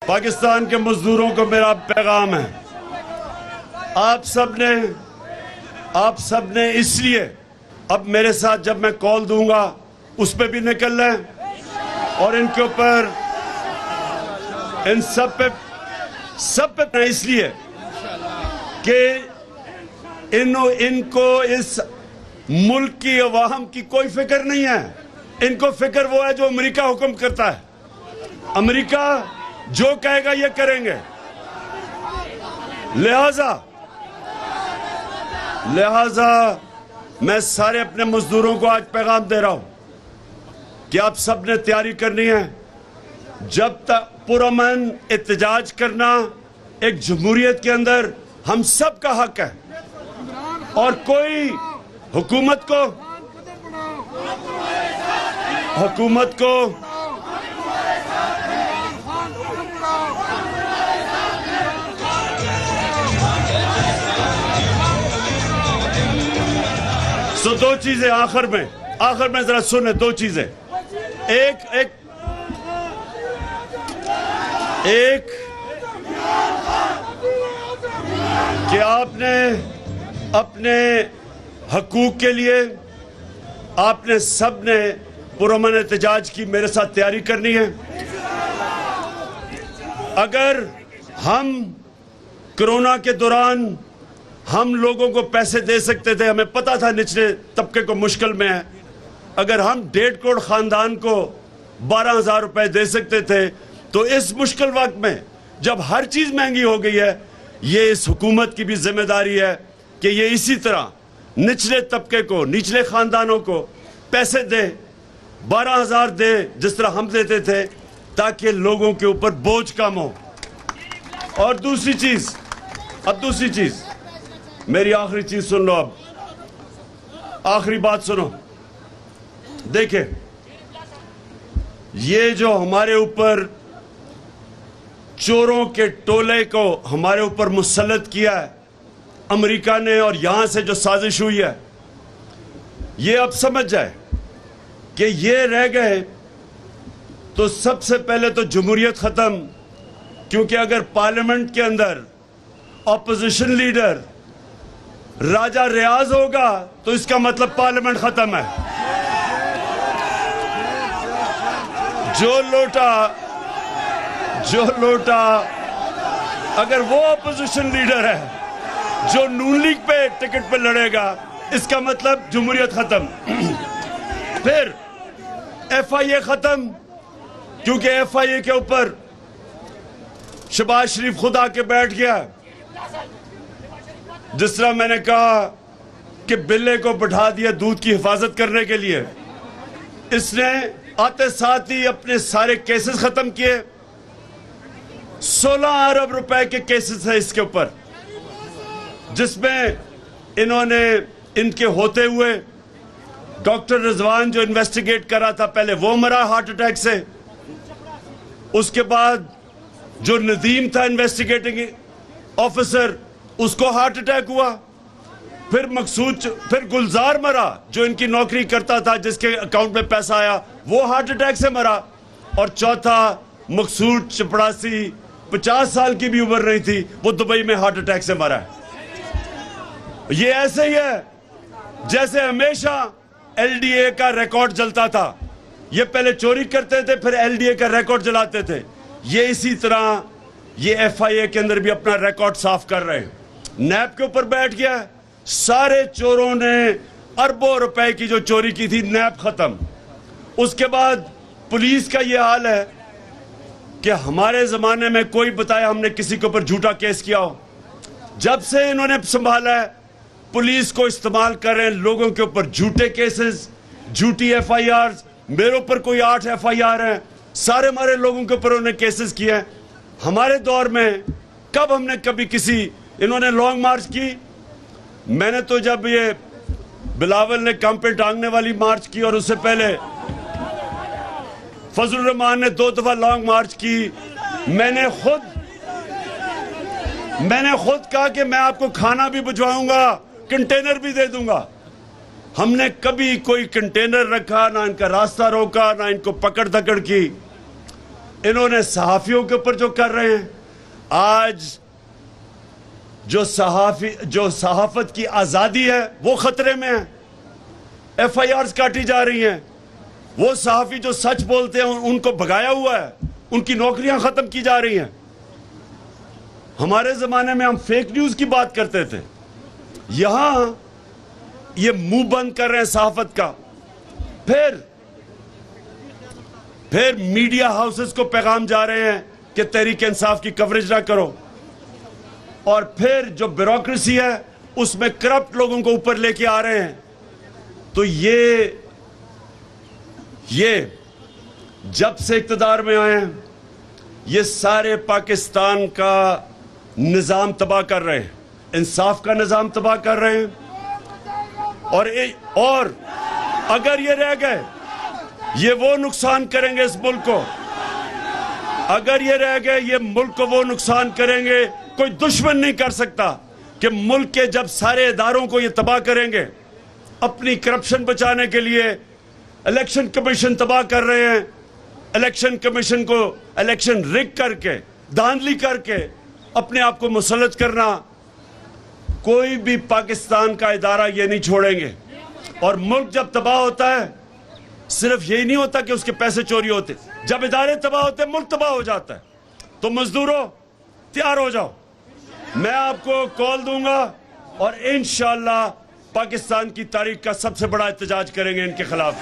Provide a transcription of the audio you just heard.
पाकिस्तान के मजदूरों को मेरा पैगाम है, आप सब ने इसलिए अब मेरे साथ जब मैं कॉल दूंगा उस पे भी निकल रहे हैं और इनके ऊपर इन सब पे इसलिए कि इनको इस मुल्क की अवाम की कोई फिक्र नहीं है। इनको फिक्र वो है जो अमेरिका हुक्म करता है। अमेरिका जो कहेगा ये करेंगे। लिहाजा मैं सारे अपने मजदूरों को आज पैगाम दे रहा हूं कि आप सब ने तैयारी करनी है। जब तक पुरअमन एहतजाज करना एक जमहूरियत के अंदर हम सब का हक है और कोई हुकूमत को सो दो चीजें आखिर में जरा सुने। दो चीजें, एक कि आपने अपने हकूक के लिए आपने सब ने पुरअमन एहतजाज की मेरे साथ तैयारी करनी है। अगर हम कोरोना के दौरान हम लोगों को पैसे दे सकते थे, हमें पता था निचले तबके को मुश्किल में है, अगर हम 1.5 करोड़ खानदान को 12,000 रुपए दे सकते थे तो इस मुश्किल वक्त में जब हर चीज महंगी हो गई है, ये इस हुकूमत की भी जिम्मेदारी है कि ये इसी तरह निचले तबके को, निचले खानदानों को पैसे दे, 12,000 दे जिस तरह हम देते थे, ताकि लोगों के ऊपर बोझ कम हो। और दूसरी चीज मेरी आखिरी चीज सुन लो, अब आखिरी बात सुनो। देखे, ये जो हमारे ऊपर चोरों के टोले को हमारे ऊपर मुसल्लत किया है अमेरिका ने, और यहां से जो साजिश हुई है, ये अब समझ जाए कि ये रह गए तो सबसे पहले तो जमहूरियत खत्म, क्योंकि अगर पार्लियामेंट के अंदर ऑपोजिशन लीडर राजा रियाज होगा तो इसका मतलब पार्लियामेंट खत्म है। जो लोटा अगर वो ऑपोजिशन लीडर है जो नून लीग पे टिकट पे लड़ेगा, इसका मतलब जमहूरियत खत्म। फिर FIA खत्म, क्योंकि FIA के ऊपर शहबाज शरीफ खुद आके बैठ गया। जिस तरह मैंने कहा कि बिल्ले को बैठा दिया दूध की हिफाजत करने के लिए, इसने आते साथ ही अपने सारे केसेस खत्म किए। 16 अरब रुपए के केसेस है इसके ऊपर, जिसमें इन्होंने इनके होते हुए डॉक्टर रिजवान जो इन्वेस्टिगेट कर रहा था, पहले वो मरा हार्ट अटैक से। उसके बाद जो नदीम था इन्वेस्टिगेटिंग ऑफिसर, उसको हार्ट अटैक हुआ। फिर गुलजार मरा जो इनकी नौकरी करता था, जिसके अकाउंट में पैसा आया, वो हार्ट अटैक से मरा। और चौथा मकसूद चपड़ासी, 50 साल की भी उम्र नहीं थी, वो दुबई में हार्ट अटैक से मरा है। ये ऐसे ही है जैसे हमेशा LDA का रिकॉर्ड जलता था। ये पहले चोरी करते थे, फिर LDA का रिकॉर्ड जलाते थे। ये इसी तरह ये FIA के अंदर भी अपना रिकॉर्ड साफ कर रहे हैं। नैब के ऊपर बैठ गया। सारे चोरों ने अरबों रुपए की जो चोरी की थी, नैब खत्म। उसके बाद पुलिस का ये हाल है कि हमारे जमाने में कोई बताया हमने किसी के ऊपर झूठा केस किया हो। जब से इन्होंने संभाला है, पुलिस को इस्तेमाल कर रहे हैं लोगों के ऊपर झूठे केसेस, झूठी FIRs। मेरे ऊपर कोई 8 FIR हैं, सारे हमारे लोगों के ऊपर उन्होंने केसेस किए हैं। हमारे दौर में कब हमने कभी इन्होंने लॉन्ग मार्च की? मैंने तो जब ये बिलावल ने कम पे टांगने वाली मार्च की, और उससे पहले फजल रहमान ने 2 दफा लॉन्ग मार्च की। मैंने खुद कहा कि मैं आपको खाना भी भिजवाऊंगा, कंटेनर भी दे दूंगा। हमने कभी कोई कंटेनर रखा ना, इनका रास्ता रोका ना, इनको पकड़ धकड़ की। इन्होंने सहाफियों के ऊपर जो कर रहे हैं, आज जो सहाफत की आज़ादी है वो खतरे में है। FIRs काटी जा रही हैं। वो सहाफी जो सच बोलते हैं उनको भगाया हुआ है, उनकी नौकरियां खत्म की जा रही हैं। हमारे जमाने में हम फेक न्यूज की बात करते थे, यहां ये मुंह बंद कर रहे हैं सहाफत का। फिर मीडिया हाउसेस को पैगाम जा रहे हैं कि तहरीक इंसाफ की कवरेज ना करो, और फिर जो ब्यूरोक्रेसी है उसमें करप्ट लोगों को ऊपर लेके आ रहे हैं। तो ये जब से इख्तिदार में आए हैं, ये सारे पाकिस्तान का निजाम तबाह कर रहे हैं, इंसाफ का निजाम तबाह कर रहे हैं। और अगर ये रह गए, ये वो नुकसान करेंगे इस मुल्क को। अगर ये रह गए, ये मुल्क को वो नुकसान करेंगे कोई दुश्मन नहीं कर सकता कि मुल्क के जब सारे इदारों को ये तबाह करेंगे। अपनी करप्शन बचाने के लिए इलेक्शन कमीशन तबाह कर रहे हैं। इलेक्शन कमीशन को इलेक्शन रिग करके, धांधली करके अपने आप को मुसल्लत करना, कोई भी पाकिस्तान का इदारा ये नहीं छोड़ेंगे। और मुल्क जब तबाह होता है, सिर्फ यही नहीं होता कि उसके पैसे चोरी होते, जब इदारे तबाह होते मुल्क तबाह हो जाता है। तो मजदूरों तैयार हो जाओ, मैं आपको कॉल दूंगा और इंशाअल्लाह पाकिस्तान की तारीख का सबसे बड़ा एहतजाज करेंगे इनके खिलाफ।